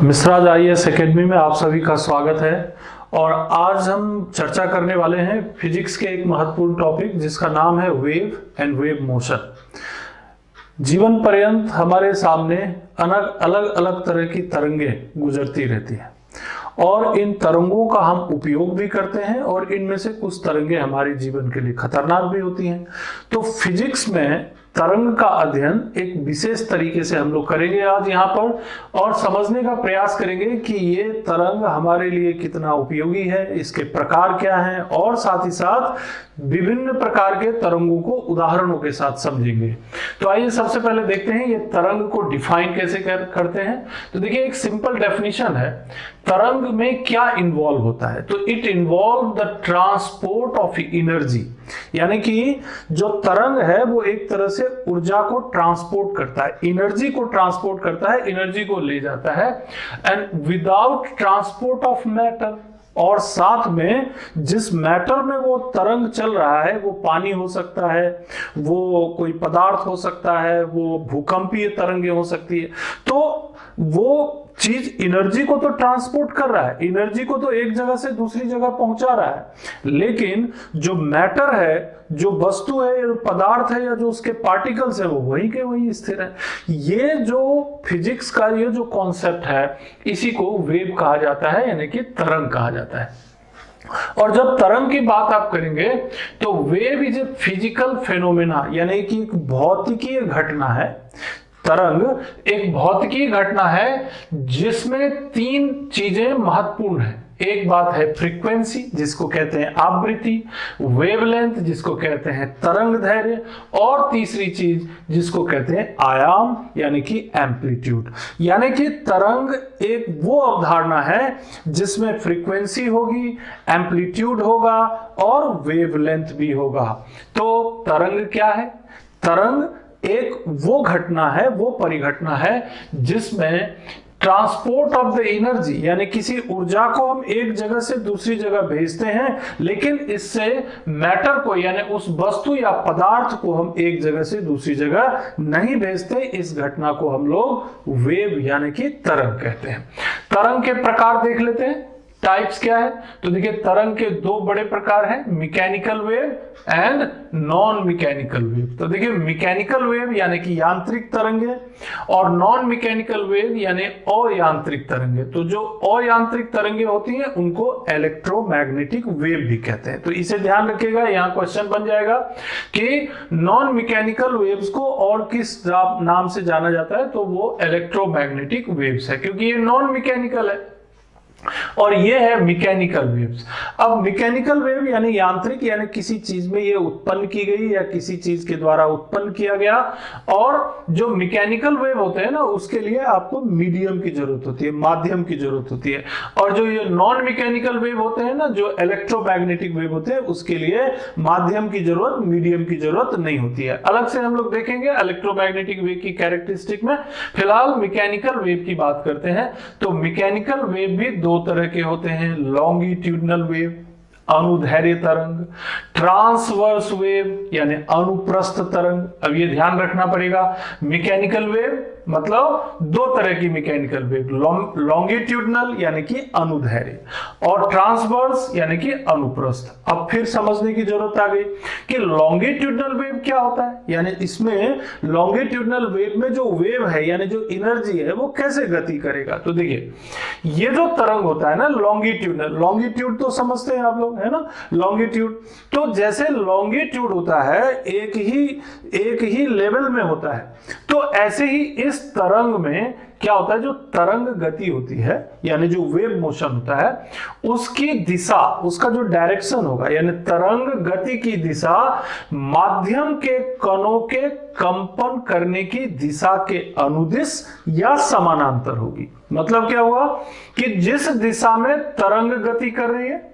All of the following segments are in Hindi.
मिश्राज आईएएस एकेडमी में आप सभी का स्वागत है। और आज हम चर्चा करने वाले हैं फिजिक्स के एक महत्वपूर्ण टॉपिक जिसका नाम है वेव एंड वेव मोशन। जीवन पर्यंत हमारे सामने अलग अलग तरह की तरंगें गुजरती रहती हैं और इन तरंगों का हम उपयोग भी करते हैं और इनमें से कुछ तरंगें हमारे जीवन के लिए खतरनाक भी होती हैं। तो फिजिक्स में तरंग का अध्ययन एक विशेष तरीके से हम लोग करेंगे आज यहाँ पर और समझने का प्रयास करेंगे कि ये तरंग हमारे लिए कितना उपयोगी है, इसके प्रकार क्या हैं और साथ ही साथ विभिन्न प्रकार के तरंगों को उदाहरणों के साथ समझेंगे। तो आइए सबसे पहले देखते हैं ये तरंग को डिफाइन कैसे करते हैं। तो देखिए एक सिंपल डेफिनेशन है, तरंग में क्या इन्वॉल्व होता है। तो it involve the transport of energy, यानी कि जो तरंग है वो एक तरह से ऊर्जा को ट्रांसपोर्ट करता है, एनर्जी को ट्रांसपोर्ट करता है, एनर्जी को ले जाता है। And without transport of matter, और साथ में जिस मैटर में वो तरंग चल रहा है वो पानी हो सकता है, वो कोई पदार्थ हो सकता है, वो भूकंपीय तरंगें हो सकती है। तो वो चीज एनर्जी को तो ट्रांसपोर्ट कर रहा है, एनर्जी को तो एक जगह से दूसरी जगह पहुंचा रहा है, लेकिन जो मैटर है, जो वस्तु है, जो पदार्थ है या जो उसके पार्टिकल्स है वो वहीं के वहीं स्थिर है। ये जो फिजिक्स का ये जो कॉन्सेप्ट है इसी को वेव कहा जाता है, यानी कि तरंग कहा जाता है। और जब तरंग की बात आप करेंगे तो wave is a physical phenomena, यानी कि एक भौतिकीय घटना है। तरंग एक भौतिकीय घटना है जिसमें तीन चीजें महत्वपूर्ण हैं। एक बात है फ्रीक्वेंसी जिसको कहते हैं आवृत्ति, वेवलेंथ जिसको कहते हैं तरंग दैर्घ्य, और तीसरी चीज जिसको कहते हैं आयाम यानी कि एम्पलीट्यूड। यानी कि तरंग एक वो अवधारणा है जिसमें फ्रीक्वेंसी होगी, एम्पलीट्यूड होगा और वेवलेंथ भी होगा। तो तरंग क्या है? तरंग एक वो घटना है, वो परिघटना है जिसमें ट्रांसपोर्ट ऑफ द एनर्जी, यानी किसी ऊर्जा को हम एक जगह से दूसरी जगह भेजते हैं, लेकिन इससे मैटर को यानी उस वस्तु या पदार्थ को हम एक जगह से दूसरी जगह नहीं भेजते। इस घटना को हम लोग वेव यानी कि तरंग कहते हैं। तरंग के प्रकार देख लेते हैं, टाइप्स क्या है। तो देखिए तरंग के दो बड़े प्रकार हैं, mechanical wave and non mechanical wave. तो देखिए मैकेनिकल वेव यानी कि यांत्रिक तरंगे और नॉन मैकेनिकल वेव यानी अयांत्रिक तरंगे। तो जो अयांत्रिक तरंगे होती हैं उनको इलेक्ट्रोमैग्नेटिक वेव भी कहते हैं। तो इसे ध्यान रखिएगा, यहाँ क्वेश्चन बन जाएगा कि नॉन मैकेनिकल वेव्स को और किस नाम से जाना जाता है, तो वो इलेक्ट्रोमैग्नेटिक वेव्स है, क्योंकि ये नॉन मैकेनिकल है और ये है मैकेनिकल वेव्स। अब मैकेनिकल वेव यानी यांत्रिक, यानी किसी चीज में ये उत्पन्न की गई या किसी चीज के द्वारा उत्पन्न किया गया। और जो मैकेनिकल वेव होते हैं ना उसके लिए आपको मीडियम की जरूरत होती है, माध्यम की जरूरत होती है। और जो ये नॉन मैकेनिकल वेव होते हैं ना, जो इलेक्ट्रोमैग्नेटिक वेव होते हैं, उसके लिए माध्यम की जरूरत, मीडियम की जरूरत नहीं होती है। अलग से हम लोग देखेंगे इलेक्ट्रोमैग्नेटिक वेव की कैरेक्टरिस्टिक में। फिलहाल मैकेनिकल वेव की बात करते हैं। तो मैकेनिकल वेव भी दो तरह के होते हैं, लॉन्गिट्यूडनल वेव अनुदैर्घ्य तरंग, ट्रांसवर्स वेव यानी अनुप्रस्थ तरंग। अब ये ध्यान रखना पड़ेगा, मैकेनिकल वेव मतलब दो तरह की मैकेनिकल वेव, लॉन्गिट्यूडनल यानी कि अनुदैर्घ्य और ट्रांसवर्स यानी कि अनुप्रस्थ। अब फिर समझने की जरूरत आ गई कि लॉन्गिट्यूडनल वेव क्या होता है, यानी इसमें लॉन्गिट्यूडनल वेव में जो वेव है यानी जो एनर्जी है वो कैसे गति करेगा। तो देखिए ये जो तरंग होता है ना लॉन्गिट्यूडनल, लॉन्गिट्यूड तो समझते हैं आप लोग, है ना, लॉन्गिट्यूड। तो जैसे लॉन्गिट्यूड होता है एक ही लेवल में होता है, तो ऐसे ही इस तरंग में क्या होता है, जो तरंग गति होती है यानी जो वेव मोशन होता है उसकी दिशा, उसका जो डायरेक्शन होगा यानी तरंग गति की दिशा माध्यम के कणों के कंपन करने की दिशा के अनुदिश या समानांतर होगी। मतलब क्या हुआ कि जिस दिशा में तरंग गति कर रही है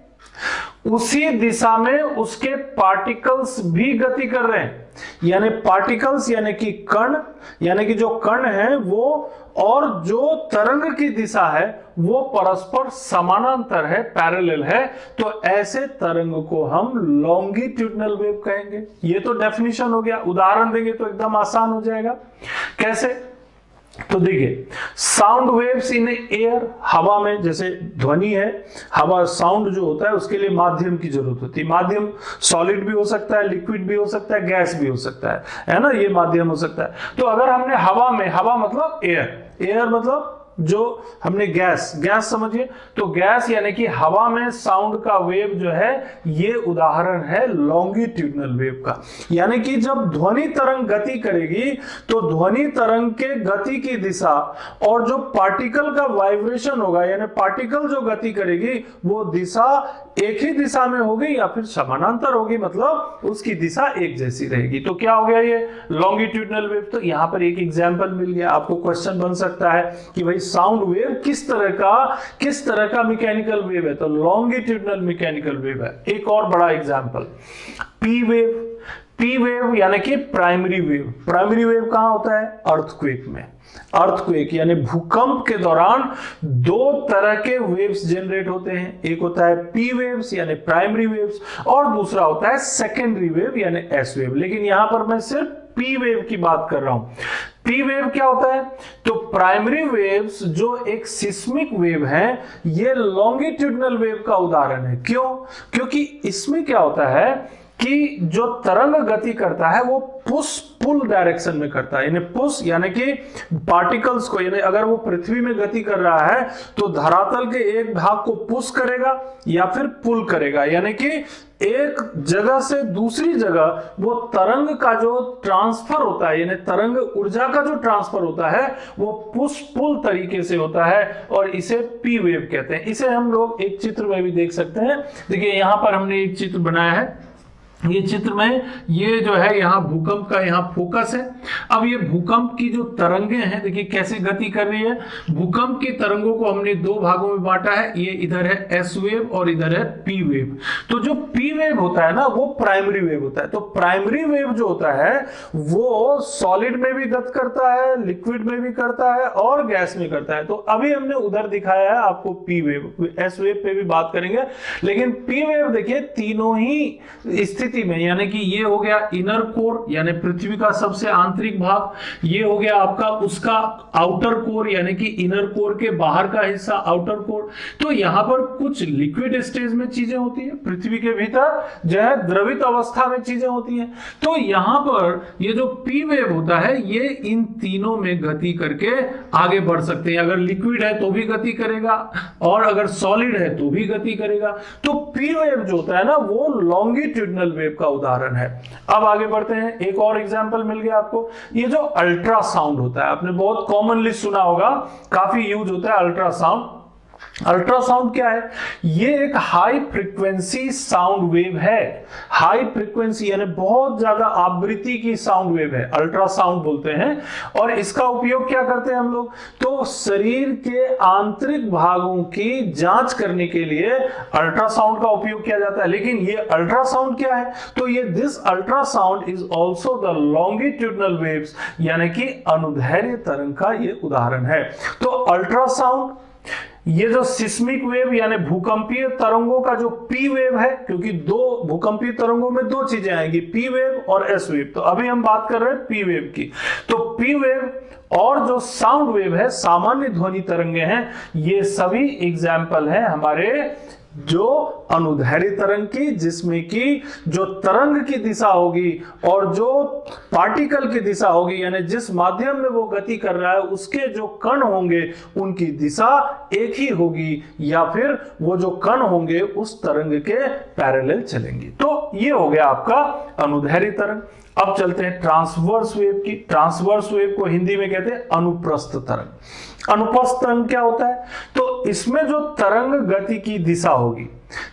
उसी दिशा में उसके पार्टिकल्स भी गति कर रहे हैं। यानी पार्टिकल्स यानी कि कण, यानी कि जो कण है वो और जो तरंग की दिशा है वो परस्पर समानांतर है, पैरेलल है। तो ऐसे तरंग को हम लॉन्गिट्यूडनल वेव कहेंगे। ये तो डेफिनेशन हो गया। उदाहरण देंगे तो एकदम आसान हो जाएगा। कैसे? तो देखिए, साउंड वेव्स इन एयर, हवा में, जैसे ध्वनि है, हवा साउंड जो होता है उसके लिए माध्यम की जरूरत होती है। माध्यम सॉलिड भी हो सकता है, लिक्विड भी हो सकता है, गैस भी हो सकता है ना, ये माध्यम हो सकता है। तो अगर हमने हवा में, हवा मतलब एयर, एयर मतलब जो हमने गैस, गैस समझिए, तो गैस यानी कि हवा में साउंड का वेव जो है, ये उदाहरण है लॉन्गिट्यूडनल वेव का। यानी कि जब ध्वनि तरंग गति करेगी तो ध्वनि तरंग के गति की दिशा और जो पार्टिकल का वाइब्रेशन होगा, यानी पार्टिकल जो गति करेगी वो दिशा एक ही दिशा में होगी या फिर समानांतर होगी, मतलब उसकी दिशा एक जैसी रहेगी। तो क्या हो गया ये लॉन्गिट्यूडनल वेव। तो यहां पर एक एग्जांपल मिल गया आपको। क्वेश्चन बन सकता है कि भाई साउंड वेव किस तरह का मैकेनिकल वेव है, तो लॉन्गिट्यूडनल मैकेनिकल वेव है। एक और बड़ा example, P wave. P wave यानी कि प्राइमरी वेव। प्राइमरी वेव कहां होता है? अर्थक्वेक में। अर्थक्वेक यानी भूकंप के दौरान दो तरह के वेव्स जनरेट होते हैं। एक होता है पी वेव्स यानी प्राइमरी वेव्स, और दूसरा होता है सेकेंडरी वेव यानी एस वेव। लेकिन यहां पर मैं सिर्फ पी वेव की बात कर रहा हूं। पी वेव क्या होता है? तो प्राइमरी वेव्स जो एक सिस्मिक वेव है, ये लॉन्गिट्यूडनल वेव का उदाहरण है। क्यों? क्योंकि इसमें क्या होता है कि जो तरंग गति करता है वो पुश पुल डायरेक्शन में करता है। यानी पुश यानी कि पार्टिकल्स को, यानी अगर वो पृथ्वी में गति कर रहा है तो धरातल के एक भाग को पुश करेगा या फिर पुल करेगा। यानी कि एक जगह से दूसरी जगह वो तरंग का जो ट्रांसफर होता है, यानी तरंग ऊर्जा का जो ट्रांसफर होता है वो पुश पुल तरीके से होता है, और इसे पी वेव कहते हैं। इसे हम लोग एक चित्र में भी देख सकते हैं। देखिए यहां पर हमने एक चित्र बनाया है। ये चित्र में ये जो है यहाँ भूकंप का यहाँ फोकस है। अब ये भूकंप की जो तरंगे हैं, देखिए कैसे गति कर रही है। भूकंप की तरंगों को हमने दो भागों में बांटा है। ये इधर है एस वेव और इधर है पी वेव। तो जो पी वेव होता है ना, वो प्राइमरी वेव होता है। तो प्राइमरी वेव जो होता है वो सॉलिड में भी गति करता है, लिक्विड में भी करता है और गैस में करता है। तो अभी हमने उधर दिखाया है आपको पी वेव। एस वेव पे भी बात करेंगे, लेकिन पी वेव देखिए तीनों ही स्थिति में, यानी कि ये हो गया इनर कोर यानी पृथ्वी का सबसे आंतरिक भाग, ये हो गया आपका उसका आउटर कोर यानी कि इनर कोर के बाहर का हिस्सा आउटर कोर। तो यहां पर कुछ लिक्विड स्टेज में चीजें होती है, पृथ्वी के भीतर जो है द्रवित अवस्था में चीजें होती हैं। तो यहां पर ये जो पी वेव होता है ये इन तीनों में गति करके आगे बढ़ सकते हैं। अगर लिक्विड है तो भी गति करेगा और अगर सॉलिड है तो भी गति करेगा। तो पी वेव जो होता है ना, वो लॉन्गिट्यूडनल वेव का उदाहरण है। अब आगे बढ़ते हैं। एक और एग्जांपल मिल गया आपको। ये जो अल्ट्रासाउंड होता है, आपने बहुत कॉमनली सुना होगा, काफी यूज होता है अल्ट्रासाउंड। अल्ट्रासाउंड क्या है? ये एक हाई फ्रीक्वेंसी साउंड वेव है। हाई फ्रीक्वेंसी यानी बहुत ज्यादा आवृत्ति की साउंड वेव है, अल्ट्रासाउंड बोलते हैं। और इसका उपयोग क्या करते हैं हम लोग? तो शरीर के आंतरिक भागों की जांच करने के लिए अल्ट्रासाउंड का उपयोग किया जाता है। लेकिन ये अल्ट्रासाउंड क्या है? तो ये this ultrasound is also the longitudinal waves, यानी कि अनुदैर्घ्य तरंग का ये उदाहरण है। तो अल्ट्रासाउंड, ये जो सिस्मिक वेव यानी भूकंपीय तरंगों का जो पी वेव है, क्योंकि दो भूकंपीय तरंगों में दो चीजें आएंगी, पी वेव और एस वेव। तो अभी हम बात कर रहे हैं पी वेव की। तो पी वेव और जो साउंड वेव है, सामान्य ध्वनि तरंगे हैं, ये सभी एग्जाम्पल हैं हमारे जो अनुदैर्घ्य तरंग की, जिसमें कि जो तरंग की दिशा होगी और जो पार्टिकल की दिशा होगी, यानी जिस माध्यम में वो गति कर रहा है उसके जो कण होंगे उनकी दिशा एक ही होगी, या फिर वो जो कण होंगे उस तरंग के पैरेलल चलेंगी। तो ये हो गया आपका अनुदैर्घ्य तरंग। अब चलते हैं ट्रांसवर्स वेव की। ट्रांसवर्स वेव को हिंदी में कहते हैं अनुप्रस्थ तरंग। अनुप्रस्थ तरंग क्या होता है? तो इसमें जो तरंग गति की दिशा होगी,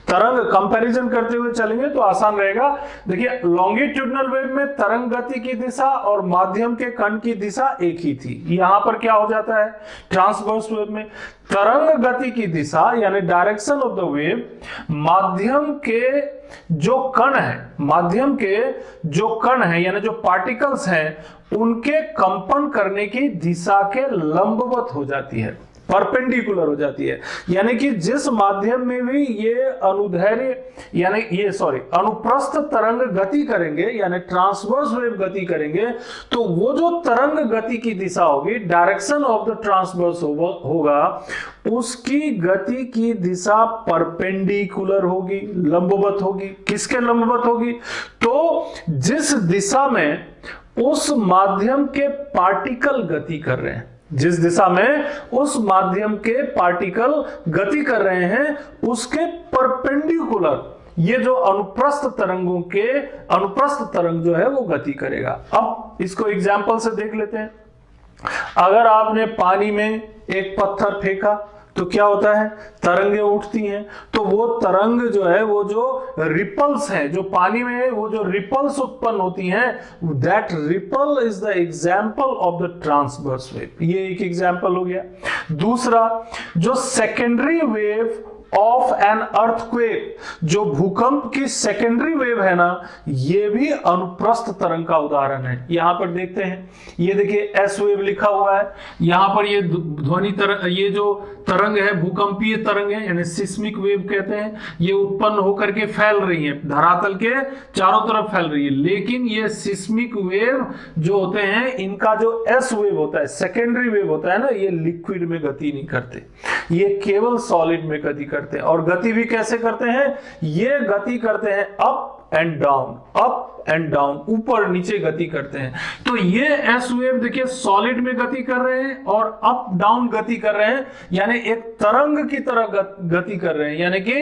तरंग कंपैरिजन करते हुए चलेंगे तो आसान रहेगा। देखिए लॉन्गिट्यूडनल वेव में तरंग गति की दिशा और माध्यम के कण की दिशा एक ही थी। यहां पर क्या हो जाता है? ट्रांसवर्स वेव में तरंग गति की दिशा यानी डायरेक्शन ऑफ द वेव, माध्यम के जो कण है, माध्यम के जो कण है यानी जो पार्टिकल्स हैं, उनके कंपन करने की दिशा के लंबवत हो जाती है। परपेंडिकुलर हो जाती है। यानी कि जिस माध्यम में भी ये अनुदैर्ध्य यानी ये अनुप्रस्थ तरंग गति करेंगे यानी ट्रांसवर्स वेव गति करेंगे, तो वो जो तरंग गति की दिशा होगी, डायरेक्शन ऑफ द ट्रांसवर्स होगा, उसकी गति की दिशा परपेंडिकुलर होगी, लंबवत होगी। किसके लंबवत होगी? तो जिस दिशा में उस माध्यम के पार्टिकल गति कर रहे हैं, जिस दिशा में उस माध्यम के पार्टिकल गति कर रहे हैं, उसके परपेंडिकुलर ये जो अनुप्रस्थ तरंग जो है वो गति करेगा। अब इसको एग्जांपल से देख लेते हैं। अगर आपने पानी में एक पत्थर फेंका तो क्या होता है? तरंगे उठती हैं। तो वो तरंग जो है, वो जो रिपल्स हैं जो पानी में वो जो रिपल्स उत्पन्न होती हैं, that ripple is the example of the transverse wave. ये एक एग्जाम्पल हो गया। दूसरा, जो secondary wave of an earthquake, जो भूकंप की सेकेंडरी वेव है ना, ये भी अनुप्रस्थ तरंग का उदाहरण है। यहां पर देखते हैं, ये देखिए एस वेव लिखा हुआ है। यहां पर ये ध्वनि तरंग, ये जो तरंग है भूकंपीय तरंग है, यानी सिस्मिक वेव कहते हैं। ये उत्पन्न होकर के फैल रही है, धरातल के चारों तरफ फैल रही है। लेकिन ये सिस्मिक वेव जो होते हैं, इनका जो एस वेव होता है, सेकेंडरी वेव होता है ना, ये लिक्विड में गति नहीं करते, ये केवल सॉलिड में गति करते हैं। और गति भी कैसे करते हैं? ये गति करते हैं up and down, up and down, ऊपर नीचे गति करते हैं। तो ये एस वेव देखिए सॉलिड में गति कर रहे हैं और अप डाउन गति कर रहे हैं, यानी एक तरंग की तरह गति कर रहे हैं, यानी कि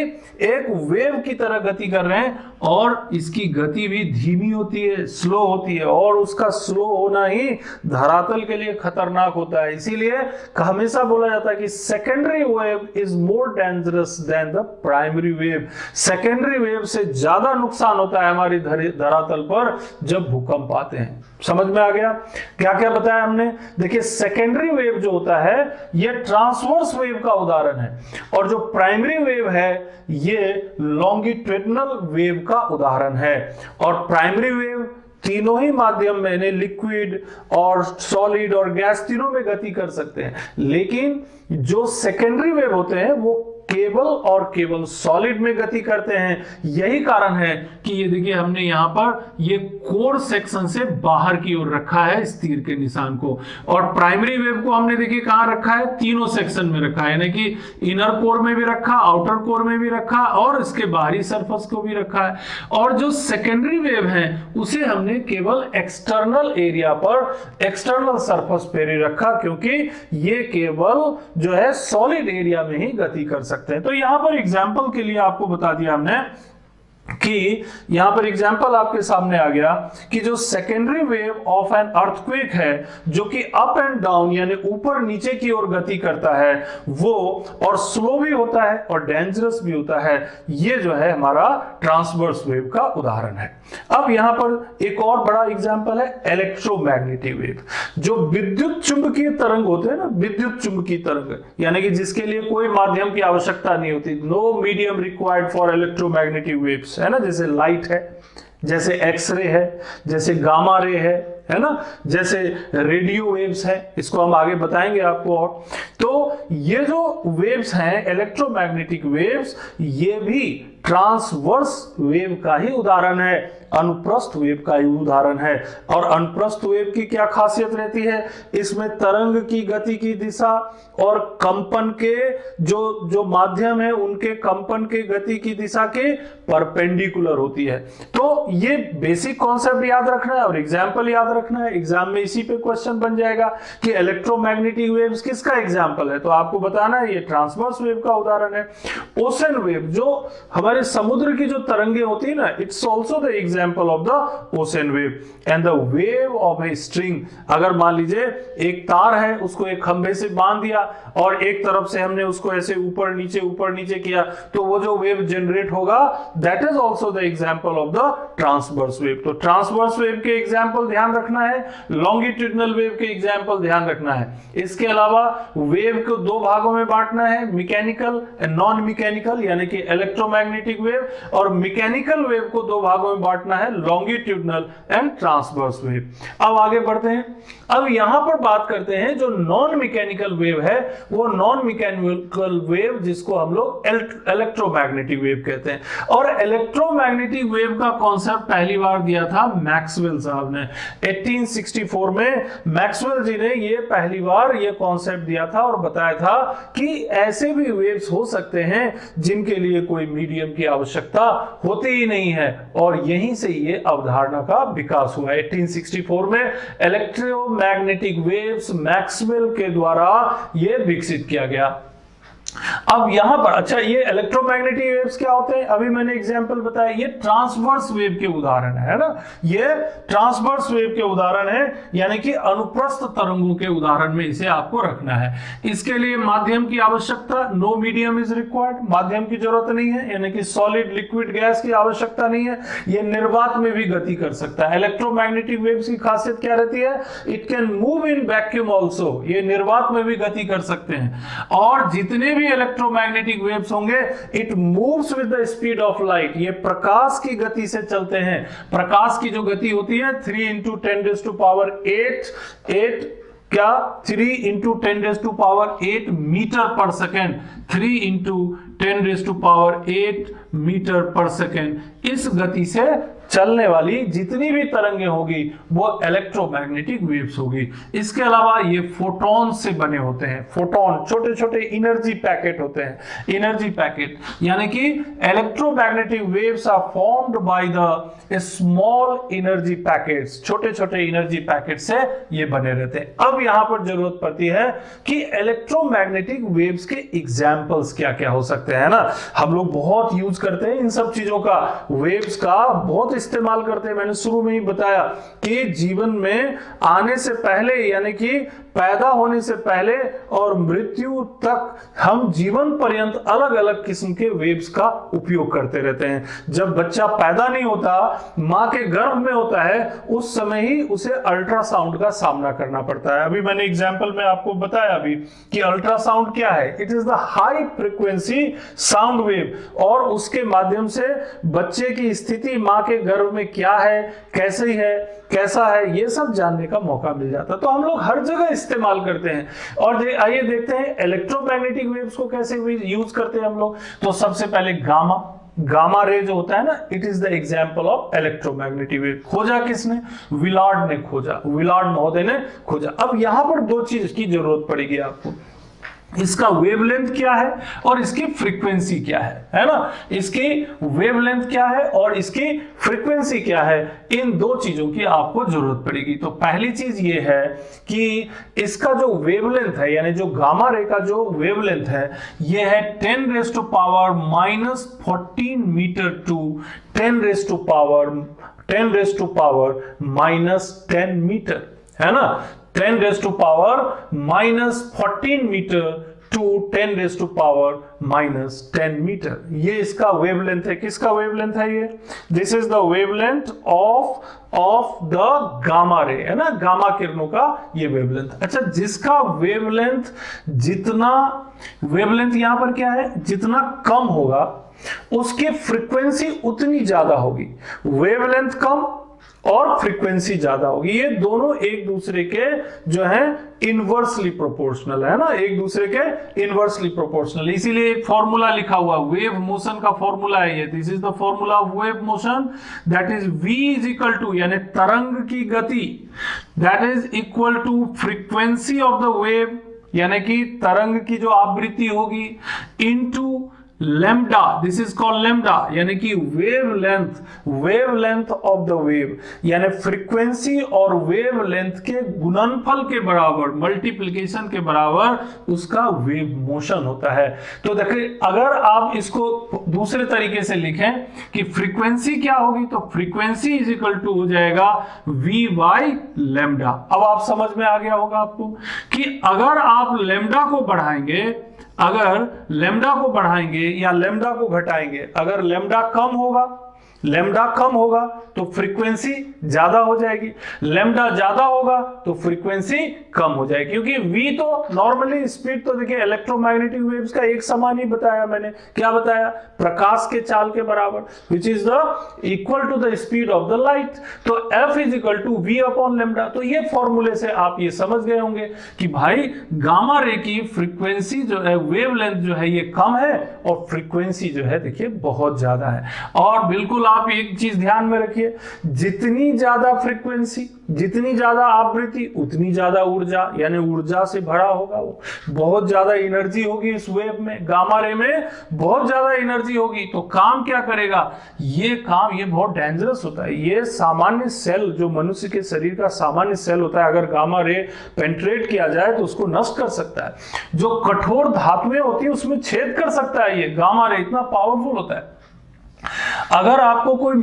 एक वेव की तरह गति कर रहे हैं। और इसकी गति भी धीमी होती है, स्लो होती है, और उसका स्लो होना ही धरातल के लिए खतरनाक होता है। इसीलिए हमेशा बोला जाता है कि secondary wave is more dangerous than the primary wave. Secondary wave से ज्यादा नुकसान होता है हमारी धरातल पर जब भूकंप आते हैं। समझ में आ गया? क्या क्या बताया हमने? देखिए, सेकेंडरी वेव जो होता है ये ट्रांसवर्स वेव का उदाहरण है, और जो प्राइमरी वेव है ये लॉन्गिट्यूडिनल वेव का उदाहरण है। और प्राइमरी वेव तीनों ही माध्यम में, लिक्विड और सॉलिड और गैस तीनों में गति कर सकते हैं। लेकिन जो सेकेंडरी वेव होते हैं वो केवल और केवल सॉलिड में गति करते हैं। यही कारण है कि ये देखिए हमने यहां पर ये कोर सेक्शन से बाहर की ओर रखा है इस तीर के निशान को, और प्राइमरी वेव को हमने देखिए कहां रखा है? तीनों सेक्शन में रखा है, यानी कि इनर कोर में भी रखा, आउटर कोर में भी रखा, और इसके बाहरी सरफेस को भी रखा है। और जो सेकेंडरी वेव है उसे हमने केवल एक्सटर्नल एरिया पर, एक्सटर्नल सरफेस पर ही रखा, क्योंकि ये केवल जो है सॉलिड एरिया में ही गति कर सकते हैं। तो यहां पर एग्जांपल के लिए आपको बता दिया हमने कि यहां पर एग्जांपल आपके सामने आ गया कि जो secondary wave of an earthquake है, जो कि अप एंड डाउन यानी ऊपर नीचे की ओर गति करता है, वो और स्लो भी होता है और डेंजरस भी होता है, ये जो है हमारा ट्रांसवर्स वेव का उदाहरण है। अब यहां पर एक और बड़ा एग्जांपल है इलेक्ट्रोमैग्नेटिक वेव। जो विद्युत चुंबकीय तरंग होते हैं ना, विद्युत चुंबकीय तरंग, यानी कि जिसके लिए कोई माध्यम की आवश्यकता नहीं होती, no medium required for electromagnetic waves, है ना, जैसे लाइट है, जैसे एक्सरे है, जैसे गामा रे है ना, जैसे रेडियो वेव्स है, इसको हम आगे बताएंगे आपको। और तो ये जो वेव्स हैं, इलेक्ट्रोमैग्नेटिक वेव्स, ये भी ट्रांसवर्स वेव का ही उदाहरण है, अनुप्रस्थ वेव का ही उदाहरण है। और अनुप्रस्थ वेव की क्या खासियत रहती है? इसमें तरंग की गति की दिशा और कंपन के जो माध्यम है उनके कंपन के गति की दिशा के परपेंडिकुलर होती है। तो ये बेसिक कॉन्सेप्ट याद रखना है और एग्जाम्पल याद रखना है। एग्जाम में इसी पे क्वेश्चन बन जाएगा कि इलेक्ट्रोमैग्नेटिक वेव्स किसका एग्जाम्पल है, तो आपको बताना है ये ट्रांसवर्स वेव का उदाहरण है। ओशन वेव, जो हमारे समुद्र की जो तरंगे होती है ना, it's also the example of the ocean wave. And the wave of a string, अगर मान लीजिए एक तार है, उसको एक खंभे से बांध दिया और एक तरफ से हमने उसको ऐसे ऊपर नीचे किया, तो वो जो वेव जनरेट होगा, that is also the example of the transverse wave. तो ट्रांसवर्स वेव के एग्जाम्पल ध्यान रखना है, लॉन्गिट्यूडिनल वेव के एग्जाम्पल ध्यान रखना है। इसके अलावा वेव को दो भागों में बांटना है, मैकेनिकल एंड नॉन मैकेनिकल, यानी कि इलेक्ट्रोमैग्नेटिक इलेक्ट्रोमैग्नेटिक वेव, और मैकेनिकल वेव को दो भागों में बांटना है, लॉन्गिट्यूडनल एंड ट्रांसवर्स वेव। अब आगे बढ़ते हैं। अब यहां पर बात करते हैं जो नॉन मैकेनिकल वेव है, वो नॉन मैकेनिकल वेव जिसको हम लोग इलेक्ट्रोमैग्नेटिक वेव कहते हैं। और इलेक्ट्रोमैग्नेटिक वेव का कॉन्सेप्ट पहली बार दिया था मैक्सवेल साहब ने 1864 में। मैक्सवेल जी ने ये पहली बार ये कॉन्सेप्ट दिया था और बताया था कि ऐसे भी वेव्स हो सकते हैं जिनके लिए कोई मीडियम की आवश्यकता होती ही नहीं है, और यहीं से ये अवधारणा का विकास हुआ। 1864 में इलेक्ट्रोमैग्नेटिक वेव्स मैक्सवेल के द्वारा ये विकसित किया गया। अब यहां पर अच्छा, ये इलेक्ट्रोमैग्नेटिक वेव्स क्या होते हैं, अभी मैंने एग्जांपल बताया, ये ट्रांसवर्स वेव के उदाहरण है ना, ये ट्रांसवर्स वेव के उदाहरण है, यानी कि अनुप्रस्थ तरंगों के उदाहरण में इसे आपको रखना है। इसके लिए माध्यम की आवश्यकता, नो मीडियम इज रिक्वायर्ड, माध्यम की जरूरत नहीं है, यानी कि सॉलिड लिक्विड गैस की आवश्यकता नहीं है, ये निर्वात में भी गति कर सकता है। इलेक्ट्रोमैग्नेटिक वेव्स की खासियत क्या रहती है, it can move in vacuum also, ये निर्वात में भी गति कर सकते हैं। और जितने भी इलेक्ट्रोमैग्नेटिक वेव्स होंगे, it moves with the speed of light, ये प्रकाश की गति से चलते हैं। प्रकाश की जो गति होती है 3 × 10⁸ क्या 3 × 10⁸ मीटर पर सेकेंड, 3 × 10⁸ मीटर पर सेकेंड, इस गति से चलने वाली जितनी भी तरंगें होगी वो इलेक्ट्रोमैग्नेटिक वेव्स होगी। इसके अलावा ये फोटॉन से बने होते हैं। फोटॉन छोटे छोटे एनर्जी पैकेट होते हैं, एनर्जी पैकेट, यानी कि electromagnetic waves are formed by the small energy packets, छोटे छोटे एनर्जी पैकेट से ये बने रहते हैं। अब यहां पर जरूरत पड़ती है कि इलेक्ट्रोमैग्नेटिक वेव्स के एग्जांपल्स क्या क्या हो सकते हैं ना। हम लोग बहुत यूज करते हैं इन सब चीजों का, वेव्स का बहुत इस्तेमाल करते हैं। मैंने शुरू में ही बताया कि जीवन में आने से पहले, यानी कि पैदा होने से पहले और मृत्यु तक हम जीवन पर्यंत अलग अलग किस्म के वेव्स का उपयोग करते रहते हैं। जब बच्चा पैदा नहीं होता, मां के गर्भ में होता है, उस समय ही उसे अल्ट्रासाउंड का सामना करना पड़ता है। अभी मैंने एग्जाम्पल में आपको बताया अभी कि अल्ट्रासाउंड क्या है, it is the high frequency sound wave, और उसके माध्यम से बच्चे की स्थिति मां के गर्भ में क्या है, कैसी है, कैसा है, ये सब जानने का मौका मिल जाता है। तो हम लोग हर जगह इस्तेमाल करते हैं। और आइए देखते हैं इलेक्ट्रोमैग्नेटिक वेव्स को कैसे यूज करते हैं हम लोग। तो सबसे पहले गामा रे जो होता है ना, it is the example of electromagnetic wave. खोजा किसने, विलार्ड ने खोजा, विलार्ड महोदय ने खोजा। अब यहां पर दो चीज की जरूरत पड़ेगी आपको, इसका वेवलेंथ क्या है और इसकी फ्रीक्वेंसी क्या है ना। इसकी वेवलेंथ क्या है और इसकी फ्रीक्वेंसी क्या है, इन दो चीजों की आपको जरूरत पड़ेगी। तो पहली चीज ये है कि इसका जो वेवलेंथ है, यानी जो गामा रे का जो वेवलेंथ है, ये है 10⁻⁻14 मीटर टू 10⁻⁻10 मीटर, है ना। 10⁻⁻14 मीटर टू 10⁻⁻10 मीटर, ये इसका वेवलेंथ है। किसका वेवलेंथ है ये, this is the wavelength of the gamma ray, है ना, गामा किरणों का ये वेवलेंथ। अच्छा, जिसका वेवलेंथ, जितना वेवलेंथ यहां पर क्या है, जितना कम होगा उसकी फ्रीक्वेंसी उतनी ज्यादा होगी। वेवलेंथ कम और फ्रीक्वेंसी ज्यादा होगी, ये दोनों एक दूसरे के जो है इनवर्सली प्रोपोर्शनल है ना, एक दूसरे के इनवर्सली प्रोपोर्शनल। इसीलिए एक फॉर्मूला लिखा हुआ, वेव मोशन का फॉर्मूला है ये, this is the formula of wave motion, that is v is equal to, यानी तरंग की गति, that is equal to frequency of the wave, यानी कि तरंग की जो आवृत्ति होगी, into lambda, this is called lambda, यानी कि वेवलेंथ ऑफ द वेव, यानी फ्रीक्वेंसी और वेवलेंथ के गुणनफल के बराबर, मल्टीप्लिकेशन के बराबर उसका वेव मोशन होता है। तो देखिए, अगर आप इसको दूसरे तरीके से लिखें कि फ्रीक्वेंसी क्या होगी, तो फ्रीक्वेंसी इज इक्वल टू हो जाएगा v बाई लैम्डा। अब आप समझ में आ गया होगा आपको कि अगर आप लैम्डा को बढ़ाएंगे, अगर लैम्डा को बढ़ाएंगे या लैम्डा को घटाएंगे, अगर लैम्डा कम होगा, लेमडा कम होगा तो फ्रीक्वेंसी ज्यादा हो जाएगी, लेमडा ज्यादा होगा तो फ्रीक्वेंसी कम हो जाएगी, क्योंकि v तो नॉर्मली स्पीड तो देखिए इलेक्ट्रोमैग्नेटिक वेव्स का एक समान ही बताया मैंने, क्या बताया, प्रकाश के चाल के बराबर, which is the equal to the speed of the light. तो f is equal to v upon lambda. तो ये फॉर्मूले से आप ये समझ गए होंगे कि भाई गामा रे की फ्रीक्वेंसी जो है, वेवलेंथ जो है, ये कम है और फ्रीक्वेंसी जो है देखिए बहुत ज्यादा है। और बिल्कुल आप एक चीज ध्यान में रखिए, जितनी ज्यादा फ्रीक्वेंसी, जितनी ज्यादा आवृत्ति, उतनी ज्यादा ऊर्जा, यानी ऊर्जा से भरा होगा वो, बहुत ज्यादा एनर्जी होगी इस वेव में, गामा रे में बहुत ज्यादा एनर्जी होगी। तो काम क्या करेगा ये काम, ये बहुत डेंजरस होता है। ये सामान्य सेल, जो मनुष्य के शरीर का सामान्य सेल होता है, अगर गामा रे पेंट्रेट किया जाए तो उसको नष्ट कर सकता है। जो कठोर धातुएं होती है उसमें छेद कर सकता है। ये गामा रे इतना पावरफुल होता है। अगर आपको कोई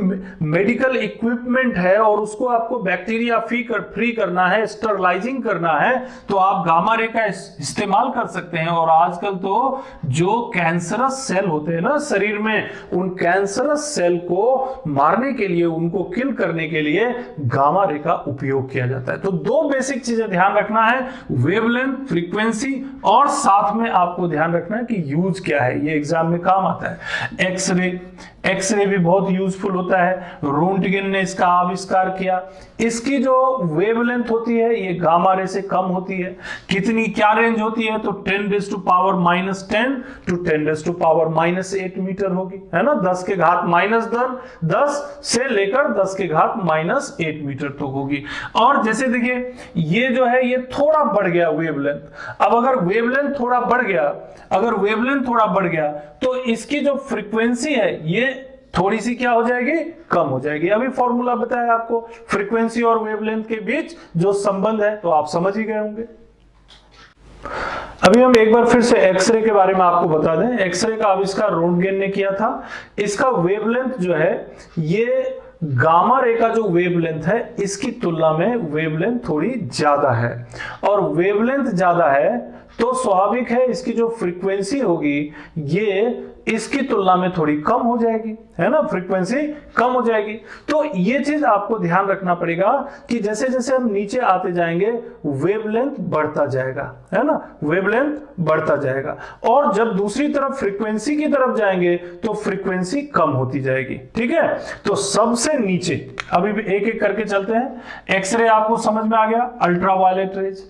मेडिकल इक्विपमेंट है और उसको आपको बैक्टीरिया फ्री करना है, स्टरलाइजिंग करना है, तो आप गामा रे का इस्तेमाल कर सकते हैं। और आजकल तो जो कैंसरस सेल होते हैं ना शरीर में, उन कैंसरस सेल को मारने के लिए, उनको किल करने के लिए गामा रे का उपयोग किया जाता है। तो दो बेसिक चीजें ध्यान रखना है, वेवलेंथ, फ्रीक्वेंसी, और साथ में आपको ध्यान रखना है कि यूज क्या है, ये एग्जाम में काम आता है। एक्सरे, एक्सरे भी बहुत यूजफुल होता है। रोंटगेन ने इसका आविष्कार किया। इसकी जो वेवलेंथ होती है ये गामा रे से कम होती है। कितनी, क्या रेंज होती है, तो 10⁻⁻10 to 10⁻⁻8 मीटर होगी, है ना, 10 के घात -10 से लेकर 10 के घात -8 मीटर तक होगी। और जैसे देखिए ये जो है ये थोड़ा बढ़ गया वेवलेंथ। अब अगर वेवलेंथ थोड़ा बढ़ गया, अगर वेवलेंथ थोड़ा बढ़ गया तो इसकी जो फ्रीक्वेंसी है ये थोड़ी सी क्या हो जाएगी, कम हो जाएगी। अभी फॉर्मूला बताया आपको फ्रीक्वेंसी और वेवलेंथ के बीच जो संबंध है, तो आप समझ ही गए होंगे। अभी हम एक बार फिर से एक्सरे के बारे में आपको बता दें। एक्सरे का आविष्कार रोंटगेन ने किया था। इसका वेवलेंथ जो है, ये गामा रे का जो वेवलेंथ है इसकी तुलना में वेवलेंथ थोड़ी ज्यादा है। और वेवलेंथ ज्यादा है तो स्वाभाविक है इसकी जो फ्रीक्वेंसी होगी ये इसकी तुलना में थोड़ी कम हो जाएगी, है ना, फ्रीक्वेंसी कम हो जाएगी। तो ये चीज आपको ध्यान रखना पड़ेगा कि जैसे जैसे हम नीचे आते जाएंगे वेवलेंथ बढ़ता जाएगा, है ना, वेवलेंथ बढ़ता जाएगा। और जब दूसरी तरफ फ्रीक्वेंसी की तरफ जाएंगे तो फ्रीक्वेंसी कम होती जाएगी। ठीक है, तो सबसे नीचे अभी भी एक एक करके चलते हैं। एक्सरे आपको समझ में आ गया। अल्ट्रावायलेट रेज,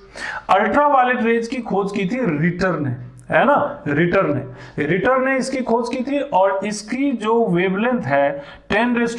अल्ट्रावायलेट रेज की खोज की थी रिटर ने, है ना, रिटर ने इसकी खोज की थी। और इसकी जो वेवलेंथ है 10⁻⁻8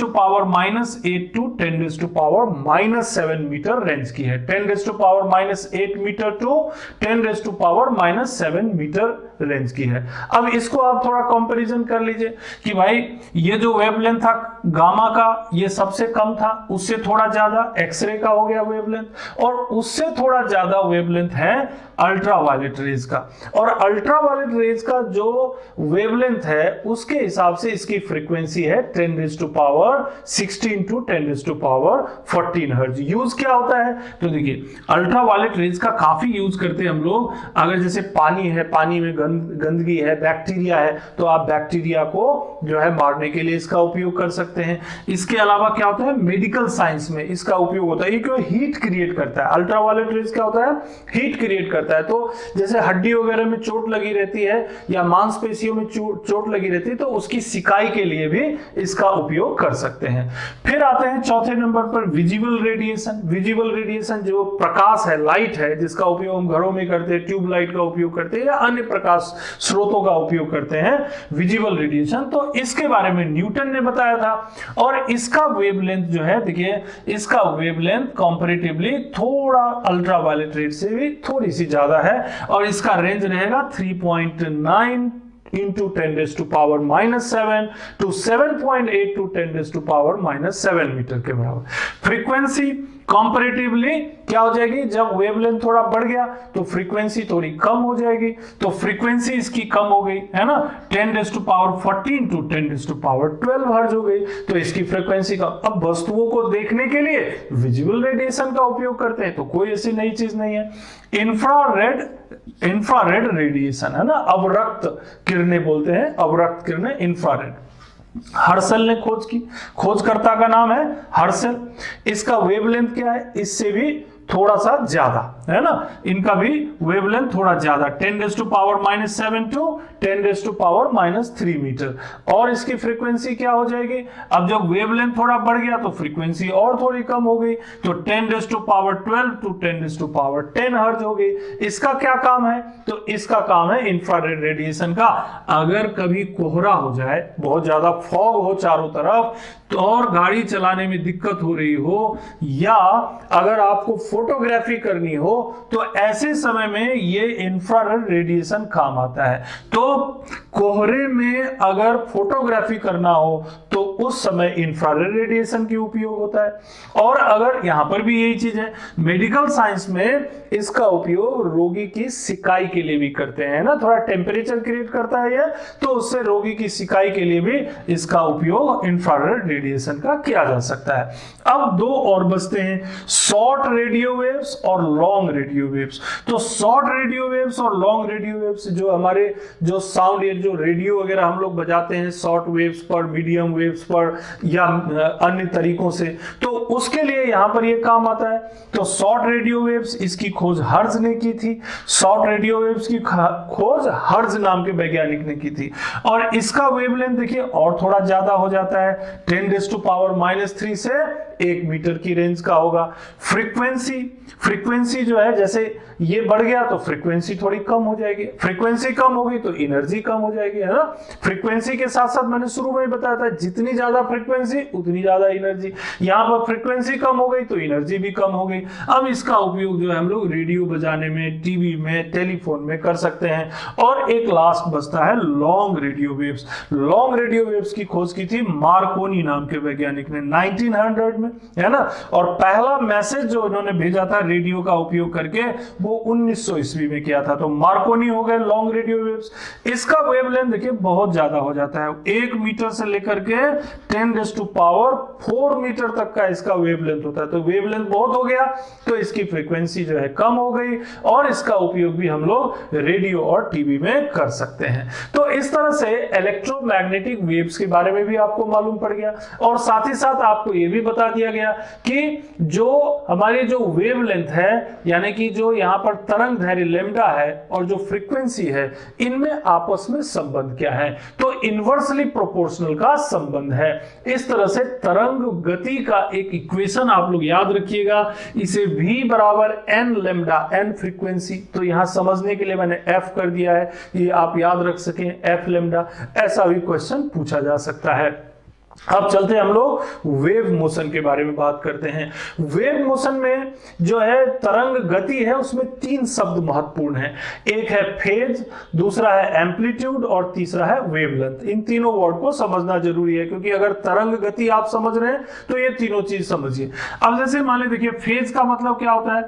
to 10⁻⁻7 मीटर रेंज की है। 10⁻⁸ मीटर टू 10⁻⁻7 मीटर रेंज की है। अब इसको आप थोड़ा कंपैरिजन कर लीजिए कि भाई ये जो वेवलेंथ था गामा का, ये सबसे कम था, उससे थोड़ा ज्यादा एक्सरे का हो गया वेवलेंथ, और उससे थोड़ा ज्यादा वेवलेंथ है अल्ट्रावायलेट रेज का। और अल्ट्रावायलेट रेज का जो वेवलेंथ है उसके हिसाब से इसकी फ्रीक्वेंसी है 10⁻16 to 10⁻14 हर्ट्ज। यूज क्या होता है, तो देखिए अल्ट्रावायलेट रेज का काफी यूज करते हैं हम लोग। अगर जैसे पानी है, पानी में गंदगी है, बैक्टीरिया है, तो आप बैक्टीरिया को जो है मारने के लिए इसका उपयोग कर सकते हैं। इसके अलावा क्या होता है, मेडिकल साइंस में इसका उपयोग होता है। ये क्यों, हीट क्रिएट करता है। अल्ट्रावायलेट रेज क्या होता है, हीट क्रिएट करता है। तो जैसे हड्डी वगैरह में चोट लगी रहती है या मांसपेशियों में चोट लगी रहती है, तो उसकी सिकाई के लिए भी इसका उपयोग कर सकते हैं। फिर आते हैं चौथे नंबर पर विजिबल रेडिएशन। विजिबल रेडिएशन जो प्रकाश है, लाइट है, जिसका उपयोग हम घरों में करते हैं, ट्यूब लाइट का उपयोग करते हैं या अन्य प्रकाश स्रोतों का उपयोग करते हैं, विजिबल रेडिएशन। तो इसके बारे में न्यूटन ने बताया था। और इसका वेवलेंथ जो है, देखिए इसका वेवलेंथ कंपैरेटिवली थोड़ा अल्ट्रावायलेट रेज से भी थोड़ी सी ज्यादा है। और इसका रेंज रहेगा 3.9 into 10⁻⁻7 to 7.8 to 10⁻⁻7 मीटर के बराबर। फ्रीक्वेंसी कंपैरेटिवली क्या हो जाएगी, जब वेवलेंथ थोड़ा बढ़ गया तो फ्रीक्वेंसी थोड़ी कम हो जाएगी। तो फ्रीक्वेंसी इसकी कम हो गई, है ना, 10⁻14 to 10⁻12 हर्ट्ज हो गई। तो इसकी फ्रीक्वेंसी कम। अब वस्तुओं को देखने के लिए विजुअल रेडिएशन का उपयोग करते हैं, तो कोई ऐसी नई चीज नहीं है। इंफ्रारेड रेडिएशन, है ना, अवरक्त किरणें बोलते हैं, अवरक्त किरणें, इंफ्रारेड। हर्शल ने खोज की, खोजकर्ता का नाम है हर्शल। इसका वेवलेंथ क्या है, इससे भी थोड़ा सा ज्यादा है ना, इनका भी वेवलेंथ थोड़ा ज्यादा 10⁻⁻7 टू 10⁻⁻³ मीटर। और इसकी फ्रीक्वेंसी क्या हो जाएगी, अब जब वेवलेंथ थोड़ा बढ़ गया तो फ्रीक्वेंसी और थोड़ी कम हो गई, तो 10⁻12 टू 10⁻10 हर्ट्ज हो गई। इसका क्या काम है, तो इसका काम है इंफ्रारेड रेडिएशन का। अगर कभी कोहरा हो जाए, बहुत ज्यादा फॉग हो चारों तरफ, तो और गाड़ी चलाने में दिक्कत हो रही हो, या अगर आपको फोटोग्राफी करनी हो, तो ऐसे समय में ये इंफ्रारेड रेडिएशन काम आता है। तो कोहरे में अगर फोटोग्राफी करना हो तो उस समय इंफ्रारेड रेडिएशन की उपयोग होता है। और अगर यहां पर भी यही चीज है, मेडिकल साइंस में इसका उपयोग रोगी की सिकाई के लिए भी करते हैं ना, थोड़ा टेम्परेचर क्रिएट करता है ये, तो उससे रोगी की सिकाई के लिए भी इसका उपयोग इंफ्रारेड रेडिएशन का किया जा सकता है। अब दो और बचते हैं, शॉर्ट रेडियो वेव्स और लॉन्ग रेडियो वेव्स। तो शॉर्ट रेडियो वेव्स और लॉन्ग रेडियो वेव्स जो हमारे जो साउंड, ये जो रेडियो वगैरह हम लोग बजाते हैं शॉर्ट वेव्स पर, मीडियम वेव्स पर, या अन्य तरीकों से, तो उसके लिए यहां पर ये काम आता है। तो शॉर्ट रेडियो वेव्स, इसकी खोज हर्ट्ज ने की थी। शॉर्ट रेडियो वेव्स की खोज हर्ट्ज नाम के वैज्ञानिक ने की थी। और इसका वेवलेंथ देखिए और थोड़ा ज्यादा हो जाता है, 10⁻³ से 1 मीटर की रेंज का होगा। फ्रीक्वेंसी जो है, जैसे ये बढ़ गया तो फ्रीक्वेंसी थोड़ी कम हो जाएगी, फ्रीक्वेंसी कम होगी तो एनर्जी कम हो जाएगी, है ना। फ्रीक्वेंसी के साथ साथ मैंने शुरू में ही बताया था, जितनी ज्यादा फ्रीक्वेंसी उतनी ज्यादा एनर्जी। यहां पर फ्रीक्वेंसी कम हो गई तो एनर्जी भी कम हो गई। अब इसका उपयोग जो है हम लोग रेडियो बजाने में, टीवी में, टेलीफोन में कर सकते हैं। और एक लास्ट बचता है long radio waves. Long radio waves की खोज की थी मार्कोनी नाम के वैज्ञानिक ने 1900 में, है ना। और पहला मैसेज जो इन्होंने भेजा था रेडियो का उपयोग करके, वो 1900 ईस्वी में किया था। तो मार्कोनी हो गए लॉन्ग रेडियो वेव्स। इसका वेवलेंथ देखिए बहुत ज्यादा हो जाता है, 1 मीटर से लेकर के 10⁻⁴ मीटर तक का इसका वेवलेंथ होता है। तो वेवलेंथ बहुत हो गया तो इसकी फ्रीक्वेंसी जो है कम हो गई, और इसका उपयोग भी हम लोग रेडियो और टीवी में कर सकते हैं। तो इस तरह से इलेक्ट्रोमैग्नेटिक वेव्स के बारे में भी आपको मालूम पड़ गया, और साथ ही साथ आपको यह भी बता दिया गया कि जो हमारी जो वेवलेंथ है, यानी कि जो यहाँ पर तरंग दैर्घ्य लैम्डा है और जो फ्रीक्वेंसी है, इनमें आपस में संबंध क्या है, तो इनवर्सली प्रोपोर्शनल का संबंध है। इस तरह से तरंग गति का एक इक्वेशन आप लोग याद रखिएगा, इसे v बराबर n लैम्डा, n फ्रीक्वेंसी, तो यहां समझने के लिए मैंने f कर दिया है, ये आप याद रख सकें f लैम्डा। ऐसा भी क्वेश्चन पूछा जा सकता है। अब चलते हैं हम लोग वेव मोशन के बारे में बात करते हैं। वेव मोशन में जो है तरंग गति है, उसमें 3 शब्द महत्वपूर्ण हैं। एक है फेज, दूसरा है एम्पलीट्यूड, और तीसरा है वेवलेंथ। इन तीनों वर्ड को समझना जरूरी है, क्योंकि अगर तरंग गति आप समझ रहे हैं तो ये तीनों चीज समझिए। अब जैसे मान लीजिए, देखिए फेज का मतलब क्या होता है।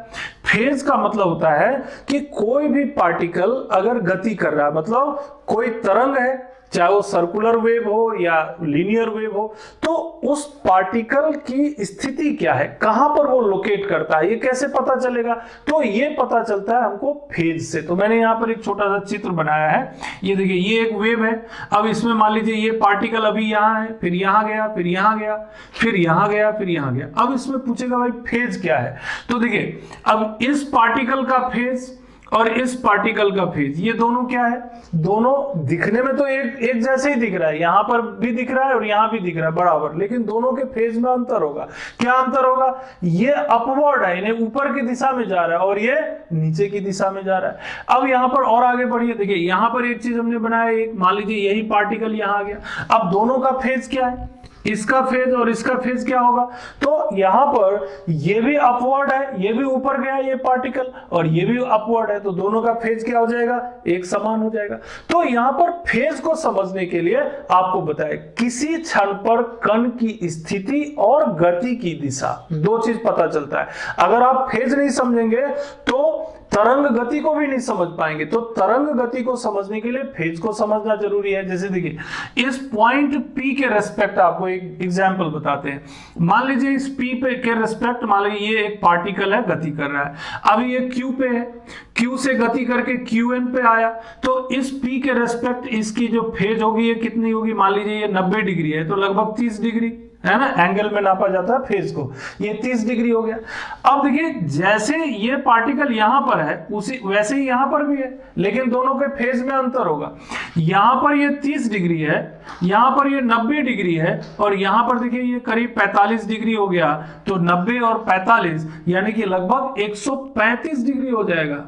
फेज का मतलब होता है कि कोई भी पार्टिकल अगर गति कर रहा है, मतलब कोई तरंग है, चाहे वो सर्कुलर वेव हो या लीनियर वेव हो, तो उस पार्टिकल की स्थिति क्या है, कहां पर वो लोकेट करता है, ये कैसे पता चलेगा, तो ये पता चलता है हमको फेज से। तो मैंने यहां पर एक छोटा सा चित्र बनाया है, ये देखिए ये एक वेव है। अब इसमें मान लीजिए ये पार्टिकल अभी यहां है, फिर यहां गया, फिर यहां गया, फिर यहां गया, फिर यहां गया। अब इसमें पूछेगा भाई फेज क्या है, तो देखिए अब इस पार्टिकल का फेज और इस पार्टिकल का फेज, ये दोनों क्या है, दोनों दिखने में तो एक जैसे ही दिख रहा है, यहां पर भी दिख रहा है और यहां भी दिख रहा है बराबर, लेकिन दोनों के फेज में अंतर होगा। क्या अंतर होगा, ये अपवर्ड है, इन्हें ऊपर की दिशा में जा रहा है, और ये नीचे की दिशा में जा रहा है। अब यहां पर और आगे बढ़िए, देखिए यहां पर एक चीज हमने बनाया, एक मान लीजिए यही पार्टिकल यहां आ गया। अब दोनों का फेज क्या है, इसका फेज और इसका फेज क्या होगा, तो यहां पर ये भी अपवर्ड है, ये भी ऊपर गया ये पार्टिकल, और ये भी अपवर्ड है, तो दोनों का फेज क्या हो जाएगा, एक समान हो जाएगा। तो यहां पर फेज को समझने के लिए आपको बताया, किसी क्षण पर कण की स्थिति और गति की दिशा, दो चीज पता चलता है। अगर आप फेज नहीं समझेंगे तो तरंग गति को भी नहीं समझ पाएंगे। तो तरंग गति को समझने के लिए फेज को समझना जरूरी है। जैसे देखिए इस पॉइंट P के रेस्पेक्ट आपको एक एग्जांपल बताते हैं। मान लीजिए इस P पे के रेस्पेक्ट मान लीजिए ये एक पार्टिकल है, गति कर रहा है। अब ये Q पे है, Q से गति करके QN पे आया, तो इस P के रेस्पेक्ट इसकी जो फेज होगी ये कितनी होगी? मान लीजिए ये 90 डिग्री है, तो लगभग 30 डिग्री है ना, एंगल में नापा जाता है फेज को, ये 30 डिग्री हो गया। अब देखिए जैसे ये पार्टिकल यहां पर है उसी वैसे ही यहां पर भी है, लेकिन दोनों के फेज में अंतर होगा। यहां पर ये 30 डिग्री है, यहां पर ये 90 डिग्री है, और यहां पर देखिए ये करीब 45 डिग्री हो गया। तो 90 और 45 यानी कि लगभग 135 डिग्री हो जाएगा।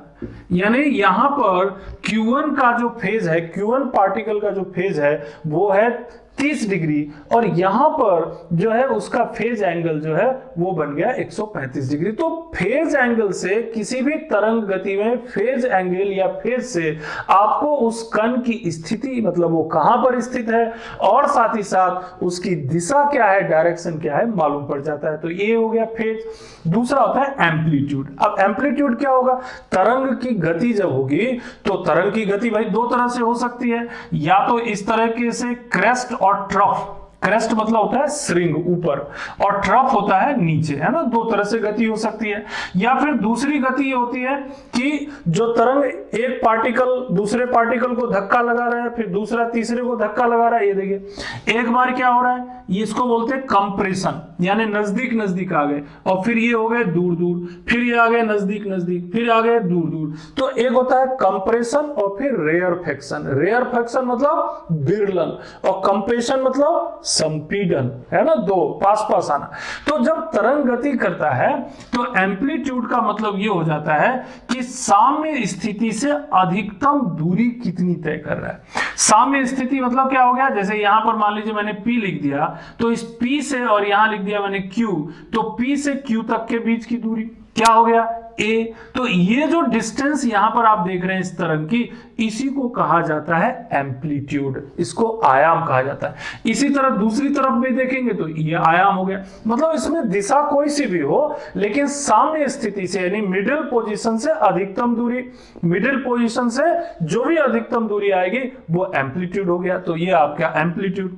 यानी यहां पर Q1 का जो फेज है, Q1 पार्टिकल का जो फेज है वो है 30 डिग्री, और यहां पर जो है उसका फेज एंगल जो है वो बन गया 135 डिग्री। तो फेज एंगल से किसी भी तरंग गति में फेज एंगल या फेज से आपको उस कण की स्थिति, मतलब वो कहां पर स्थित है और साथ ही साथ उसकी दिशा क्या है, डायरेक्शन क्या है, मालूम पड़ जाता है। तो ये हो गया फेज। दूसरा होता है एम्पलीट्यूड। अब एम्पलीट्यूड क्या होगा? तरंग की गति जब होगी तो तरंग की गति भाई दो तरह से हो सकती है, या तो इस तरह से क्रेस्ट और ट्रफ। क्रेस्ट मतलब होता है श्रृंग ऊपर, और ट्रफ होता है नीचे, है ना। दो तरह से गति हो सकती है। या फिर दूसरी गति ये होती है कि जो तरंग एक पार्टिकल दूसरे पार्टिकल को धक्का लगा रहा है, फिर दूसरा तीसरे को धक्का लगा रहा है। ये देखिए एक बार क्या हो रहा है, ये इसको बोलते हैं कंप्रेशन, यानी नजदीक नजदीक आ गए, और फिर ये हो गए दूर दूर, फिर ये आ गए नजदीक नजदीक, फिर आ गए दूर दूर। तो एक होता है कंप्रेशन और फिर रेयरफेक्शन। रेयरफेक्शन मतलब विरलन, और कंप्रेशन मतलब संपीडन, है ना, दो पास पास आना। तो जब तरंग गति करता है तो एम्पलीट्यूड का मतलब ये हो जाता है कि साम्य स्थिति से अधिकतम दूरी कितनी तय कर रहा है। साम्य स्थिति मतलब क्या हो गया? जैसे यहां पर मान लीजिए मैंने P लिख दिया, तो इस P से, और यहां लिख दिया मैंने Q, तो P से Q तक के बीच की दूरी क्या हो गया? A। तो ये जो डिस्टेंस यहां पर आप देख रहे हैं इस तरंग की, इसी को कहा जाता है एम्पलीट्यूड, इसको आयाम कहा जाता है। इसी तरह दूसरी तरफ भी देखेंगे तो ये आयाम हो गया। मतलब इसमें दिशा कोई सी भी हो, लेकिन साम्य स्थिति से यानी मिडिल पोजीशन से अधिकतम दूरी, मिडिल पोजीशन से जो भी अधिकतम दूरी आएगी वो एम्पलीट्यूड हो गया। तो ये आपका एम्पलीट्यूड।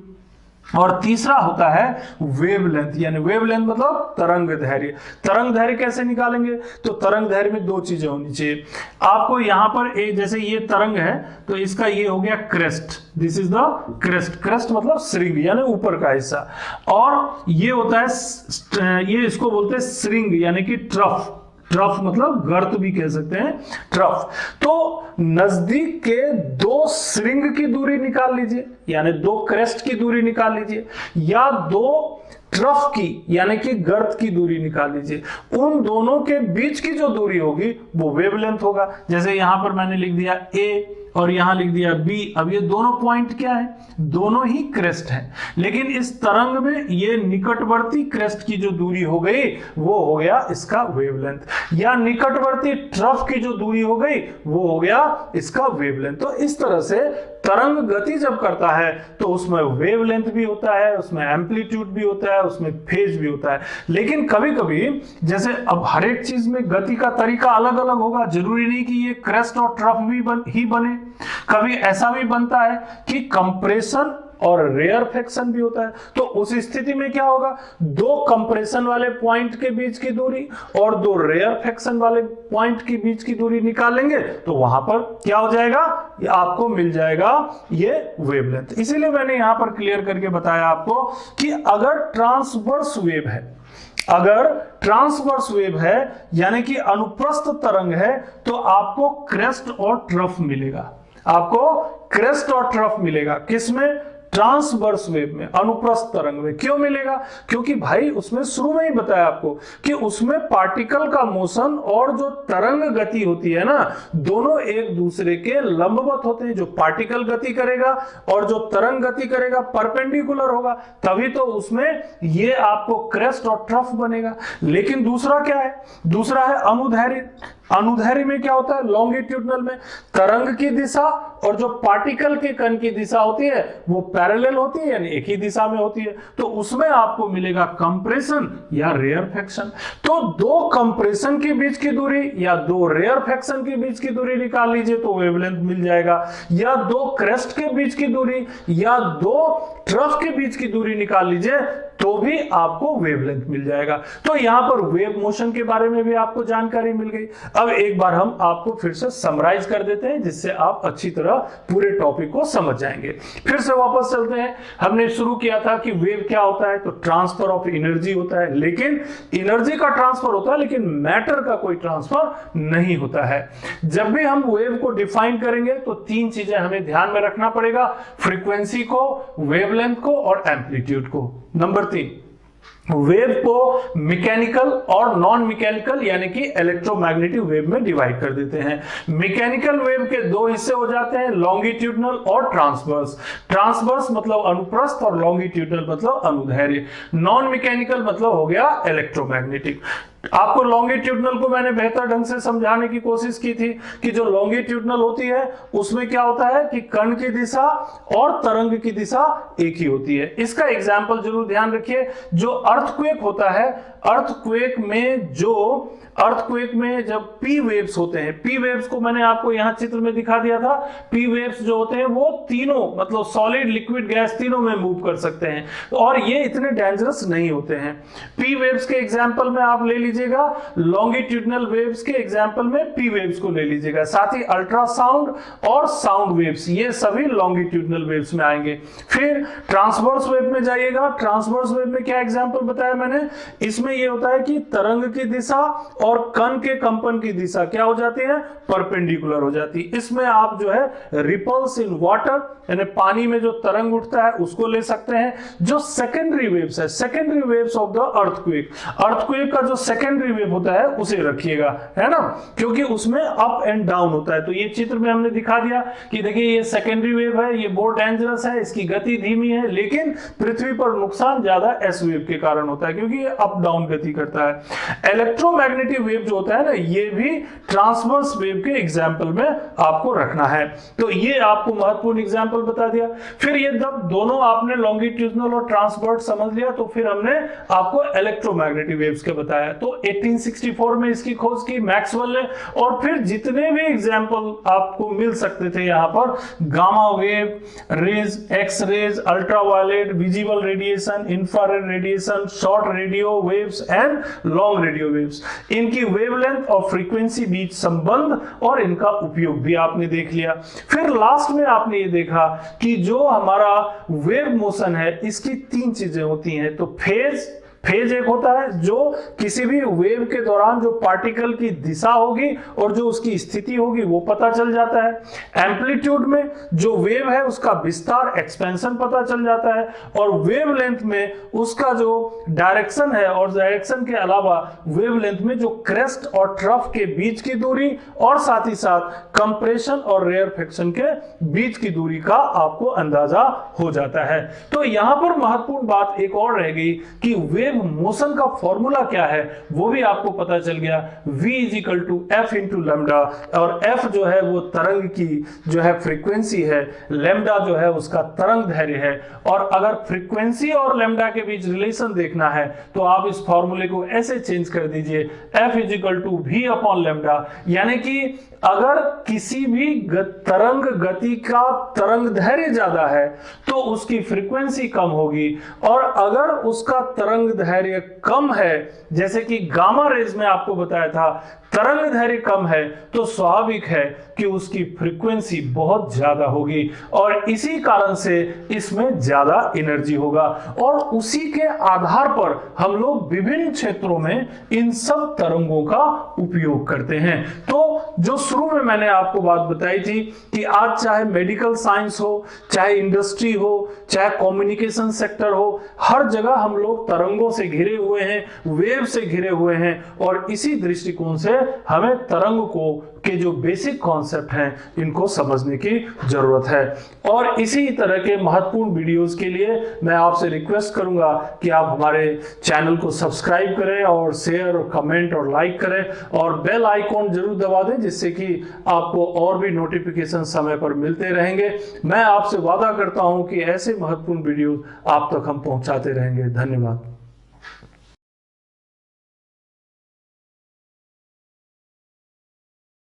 और तीसरा होता है वेवलेंथ, यानी वेवलेंथ मतलब तरंग दैर्घ्य। तरंग दैर्घ्य कैसे निकालेंगे? तो तरंग दैर्घ्य में दो चीजें होनी चाहिए आपको। यहां पर एक, जैसे ये तरंग है तो इसका ये हो गया crest, this is the crest. Crest मतलब श्रृंग यानी ऊपर का हिस्सा, और ये होता है, ये इसको बोलते हैं श्रृंग यानी कि ट्रफ। ट्रफ मतलब गर्त भी कह सकते हैं, ट्रफ। तो नजदीक के दो श्रृंग की दूरी निकाल लीजिए, यानी दो क्रेस्ट की दूरी निकाल लीजिए, या दो ट्रफ की यानी कि गर्त की दूरी निकाल लीजिए। उन दोनों के बीच की जो दूरी होगी वो वेवलेंथ होगा। जैसे यहां पर मैंने लिख दिया A और यहां लिख दिया B। अब ये दोनों पॉइंट क्या है? दोनों ही क्रेस्ट हैं, लेकिन इस तरंग में ये निकटवर्ती क्रेस्ट की जो दूरी हो गई वो हो गया इसका वेवलेंथ, या निकटवर्ती ट्रफ की जो दूरी हो गई वो हो गया इसका वेवलेंथ। तो इस तरह से तरंग गति जब करता है तो उसमें वेवलेंथ भी होता है, उसमें एम्पलीट्यूड भी होता है, उसमें फेज भी होता है। लेकिन कभी कभी जैसे अब हर एक चीज में गति का तरीका अलग अलग होगा, जरूरी नहीं कि ये क्रेस्ट और ट्रफ ही बने। कभी ऐसा भी बनता है कि कंप्रेशन और रेयरफेक्शन भी होता है। तो उस स्थिति में क्या होगा? दो कंप्रेशन वाले पॉइंट के बीच की दूरी और दो रेयरफेक्शन वाले पॉइंट के बीच की दूरी निकालेंगे तो वहां पर क्या हो जाएगा? आपको मिल जाएगा ये वेवलेंथ। इसीलिए मैंने यहां पर क्लियर करके बताया आपको कि अगर ट्रांसवर्स वेव है, अगर ट्रांसवर्स वेव है यानी कि अनुप्रस्थ तरंग है, तो आपको क्रेस्ट और ट्रफ मिलेगा। आपको क्रेस्ट और ट्रफ मिलेगा किसमें? ट्रांसवर्स वेव में, अनुप्रस्थ तरंग में। क्यों मिलेगा? क्योंकि भाई उसमें शुरू में ही बताया आपको कि उसमें पार्टिकल का मोशन और जो तरंग गति होती है ना, दोनों एक दूसरे के लंबवत होते हैं। जो पार्टिकल गति करेगा और जो तरंग गति करेगा परपेंडिकुलर होगा, तभी तो उसमें ये आपको क्रेस्ट और ट्रफ बनेगा। लेकिन दूसरा क्या है? दूसरा है अनुदैर्घ्य। अनुदैर्घ्य में क्या होता है, लॉन्गिट्यूडनल में तरंग की दिशा और जो पार्टिकल के कण की दिशा होती है वो पैरेलल होती है, यानी एक ही दिशा में होती है, तो उसमें आपको मिलेगा कंप्रेशन या रेयरफैक्शन। तो दो कंप्रेशन के बीच की दूरी या दो रेयरफैक्शन के बीच की दूरी निकाल लीजिए तो वेवलेंथ मिल जाएगा, या दो क्रेस्ट के बीच की दूरी या दो ट्रफ के बीच की दूरी निकाल लीजिए तो भी आपको वेवलेंथ मिल जाएगा। तो यहां पर वेव मोशन के बारे में भी आपको जानकारी मिल गई। अब एक बार हम आपको फिर से समराइज कर देते हैं जिससे आप अच्छी तरह पूरे टॉपिक को समझ जाएंगे। फिर से वापस चलते हैं। हमने शुरू किया था कि वेव क्या होता है, तो ट्रांसफर ऑफ एनर्जी होता है, लेकिन एनर्जी का ट्रांसफर होता है लेकिन मैटर का कोई ट्रांसफर नहीं होता है। जब भी हम वेव को डिफाइन करेंगे तो तीन चीजें हमें ध्यान में रखना पड़ेगा, फ्रीक्वेंसी को, वेवलेंथ को और एम्पलीट्यूड को। नंबर 3, वेव को मैकेनिकल और नॉन मैकेनिकल यानी कि इलेक्ट्रोमैग्नेटिक वेव में डिवाइड कर देते हैं। मैकेनिकल वेव के दो हिस्से हो जाते हैं, लॉन्गिट्यूडनल और ट्रांसवर्स। ट्रांसवर्स मतलब अनुप्रस्थ और लॉन्गिट्यूडनल मतलब अनुदैर्घ्य। नॉन मैकेनिकल मतलब हो गया इलेक्ट्रोमैग्नेटिक। आपको लॉन्गिट्यूडनल को मैंने बेहतर ढंग से समझाने की कोशिश की थी कि जो लॉन्गिट्यूडनल होती है उसमें क्या होता है कि कण की दिशा और तरंग की दिशा एक ही होती है। इसका एग्जाम्पल जरूर ध्यान रखिए, जो अर्थक्वेक होता है, अर्थक्वेक में जब पी वेव्स होते हैं, पी वेव्स को मैंने आपको यहां चित्र में दिखा दिया था। पी वेव्स जो होते हैं वो तीनों मतलब सॉलिड, लिक्विड, गैस तीनों में मूव कर सकते हैं और ये इतने डेंजरस नहीं होते हैं। पी वेव्स के एग्जाम्पल में आप ले लीजिएगा, लॉन्गिट्यूडनल वेव्स के एग्जाम्पल में पी वेव्स को ले लीजिएगा, साथ ही अल्ट्रासाउंड और साउंड वेव्स ये सभी लॉन्गिट्यूडनल वेव्स में आएंगे। फिर ट्रांसवर्स वेव में जाइएगा, ट्रांसवर्स वेव में क्या एग्जाम्पल बताया मैंने, इसमें ये होता है कि तरंग की दिशा और कण के कंपन की दिशा क्या हो जाती है, परपेंडिकुलर हो जाती है। इसमें आप जो है रिपल्स इन वाटर यानी पानी में जो तरंग उठता है उसको ले सकते हैं। जो सेकेंडरी वेव्स है, secondary waves of the earthquake, earthquake का जो सेकेंडरी वेव होता है उसे रखिएगा, है ना, क्योंकि उसमें अप एंड डाउन होता है। तो ये चित्र में हमने दिखा दिया कि देखिए ये सेकेंडरी वेव है, ये बहुत डेंजरस है, इसकी गति धीमी है, लेकिन पृथ्वी पर नुकसान ज्यादा एस वेव के कारण होता है क्योंकि ये अप डाउन गति करता है। इलेक्ट्रोमैग्नेटिक वेव जो होता है ना, ये भी ट्रांसवर्स वेव के एग्जाम्पल में आपको रखना है। तो ये आपको महत्वपूर्ण एग्जाम्पल बता दिया। फिर ये जब दोनों आपने लॉन्गिट्यूडनल और ट्रांसवर्स समझ लिया तो फिर हमने आपको इलेक्ट्रोमैग्नेटिक वेव्स के बताया। तो 1864 में इसकी खोज की मैक्सवेल ने, और फिर जितने भी एग्जाम्पल आपको मिल सकते थे यहाँ पर, gamma wave, rays, X rays, ultraviolet, visible radiation, infrared radiation, short radio waves and long radio waves, इनकी वेवलेंथ और फ्रीक्वेंसी बीच संबंध और इनका उपयोग भी आपने देख लिया। फिर लास्ट में आपने ये देखा कि जो हमारा वेव मोशन है इसकी तीन चीजें होती हैं। तो फेज एक होता है जो किसी भी वेव के दौरान जो पार्टिकल की दिशा होगी और जो उसकी स्थिति होगी वो पता चल जाता है। एम्पलीट्यूड में जो वेव है उसका विस्तार, एक्सपेंशन पता चल जाता है, और वेवलेंथ में उसका जो डायरेक्शन है और डायरेक्शन के अलावा वेवलेंथ में जो क्रेस्ट और ट्रफ के बीच की दूरी और साथ ही साथ कंप्रेशन और रेयरफैक्शन के बीच की दूरी का आपको अंदाजा हो जाता है। तो यहां पर महत्वपूर्ण बात एक और रह गई कि वेव मोशन का फॉर्मूला क्या है वो भी आपको पता चल गया, v = f × लैम्डा, और f जो है वो तरंग की जो है फ्रीक्वेंसी है, लैम्डा जो है उसका तरंग दैर्घ्य है। और अगर फ्रीक्वेंसी और लैम्डा के बीच रिलेशन देखना है तो आप इस फॉर्मूले को ऐसे चेंज कर दीजिए, f = v/λ, यानी कि अगर किसी भी तरंग गति का तरंग दैर्घ्य ज्यादा है तो उसकी फ्रीक्वेंसी कम होगी, और अगर उसका तरंग दैर्घ्य कम है, जैसे कि गामा रेज में आपको बताया था तरंग दैर्घ्य कम है, तो स्वाभाविक है कि उसकी फ्रीक्वेंसी बहुत ज्यादा होगी और इसी कारण से इसमें ज्यादा एनर्जी होगा। और उसी के आधार पर हम लोग विभिन्न क्षेत्रों में इन सब तरंगों का उपयोग करते हैं। तो जो शुरू में मैंने आपको बात बताई थी कि आज चाहे मेडिकल साइंस हो, चाहे इंडस्ट्री हो, चाहे कम्युनिकेशन सेक्टर हो, हर जगह हम लोग तरंगों से घिरे हुए हैं, वेव से घिरे हुए हैं। और इसी दृष्टिकोण से हमें तरंग को के जो बेसिक कॉन्सेप्ट हैं इनको समझने की जरूरत है। और इसी तरह के महत्वपूर्ण वीडियोस के लिए मैं आपसे रिक्वेस्ट करूंगा कि आप हमारे चैनल को सब्सक्राइब करें और शेयर और कमेंट और लाइक करें और बेल आइकॉन जरूर दबा दें, जिससे कि आपको और भी नोटिफिकेशन समय पर मिलते रहेंगे। मैं आपसे वादा करता हूं कि ऐसे महत्वपूर्ण वीडियो आप तक हम पहुंचाते रहेंगे। धन्यवाद।